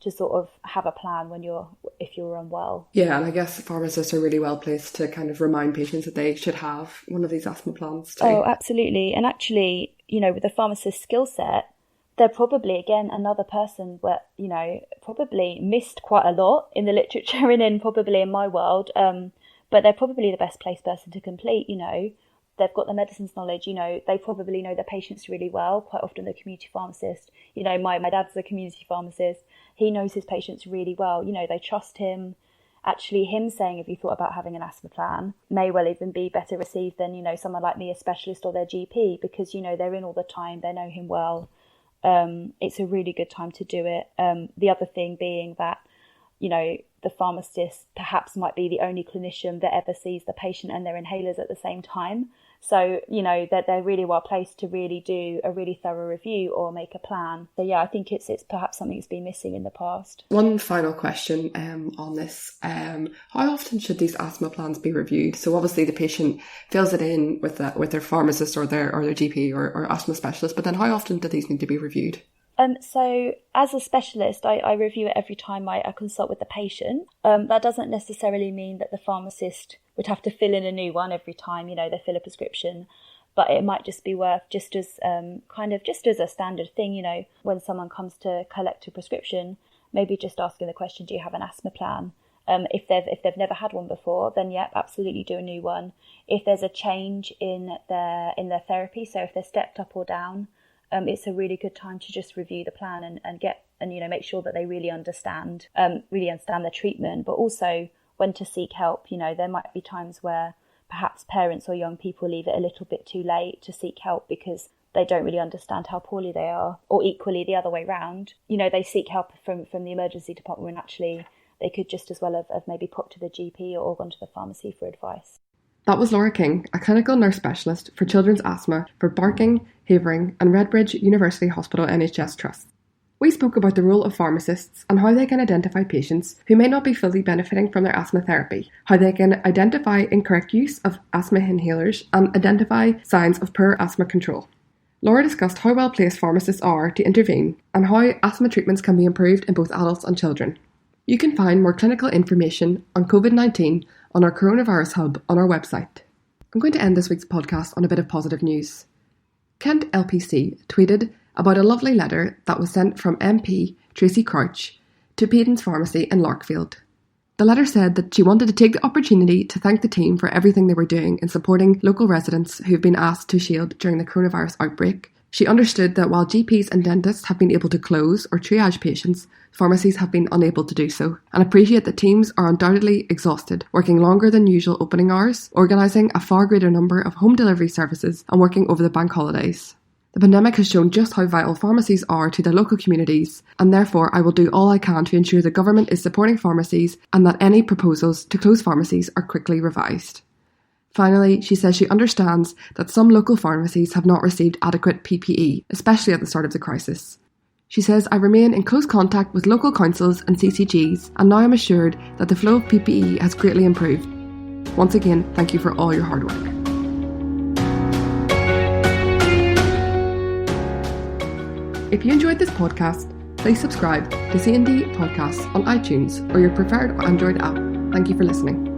to sort of have a plan if you're unwell. Yeah, and I guess pharmacists are really well placed to kind of remind patients that they should have one of these asthma plans too. Oh, absolutely. And actually, with the pharmacist skill set, they're probably, again, another person where, probably missed quite a lot in the literature and probably in my world. But they're probably the best placed person to complete, They've got the medicines knowledge, they probably know their patients really well. Quite often the community pharmacist, my dad's a community pharmacist. He knows his patients really well. They trust him. Actually, him saying, have you thought about having an asthma plan, may well even be better received than, someone like me, a specialist or their GP, because, they're in all the time, they know him well. It's a really good time to do it. The other thing being that, the pharmacist perhaps might be the only clinician that ever sees the patient and their inhalers at the same time. So, that they're really well placed to really do a really thorough review or make a plan. So, yeah, I think it's perhaps something that's been missing in the past. One final question on this. How often should these asthma plans be reviewed? So obviously the patient fills it in with their pharmacist or their GP or asthma specialist, but then how often do these need to be reviewed? So as a specialist, I review it every time I consult with the patient. That doesn't necessarily mean that the pharmacist would have to fill in a new one every time, they fill a prescription. But it might just be worth, just as a standard thing, when someone comes to collect a prescription, maybe just asking the question, do you have an asthma plan? If they've never had one before, then yep, absolutely do a new one. If there's a change in their therapy, so if they're stepped up or down, it's a really good time to just review the plan and make sure that they really understand their treatment, but also when to seek help. There might be times where perhaps parents or young people leave it a little bit too late to seek help because they don't really understand how poorly they are, or equally the other way round. They seek help from the emergency department when actually they could just as well have maybe popped to the GP or gone to the pharmacy for advice. That was Laura King, a clinical nurse specialist for children's asthma for Barking, Havering and Redbridge University Hospital NHS Trust. We spoke about the role of pharmacists and how they can identify patients who may not be fully benefiting from their asthma therapy, how they can identify incorrect use of asthma inhalers and identify signs of poor asthma control. Laura discussed how well placed pharmacists are to intervene and how asthma treatments can be improved in both adults and children. You can find more clinical information on COVID-19 on our coronavirus hub on our website. I'm going to end this week's podcast on a bit of positive news. Kent LPC tweeted about a lovely letter that was sent from MP Tracy Crouch to Payden's Pharmacy in Larkfield. The letter said that she wanted to take the opportunity to thank the team for everything they were doing in supporting local residents who've been asked to shield during the coronavirus outbreak. She understood that while GPs and dentists have been able to close or triage patients, pharmacies have been unable to do so, and appreciate that teams are undoubtedly exhausted, working longer than usual opening hours, organising a far greater number of home delivery services and working over the bank holidays. The pandemic has shown just how vital pharmacies are to their local communities, and therefore I will do all I can to ensure the government is supporting pharmacies and that any proposals to close pharmacies are quickly revised. Finally, she says she understands that some local pharmacies have not received adequate PPE, especially at the start of the crisis. She says, I remain in close contact with local councils and CCGs, and now I'm assured that the flow of PPE has greatly improved. Once again, thank you for all your hard work. If you enjoyed this podcast, please subscribe to C&D Podcasts on iTunes or your preferred Android app. Thank you for listening.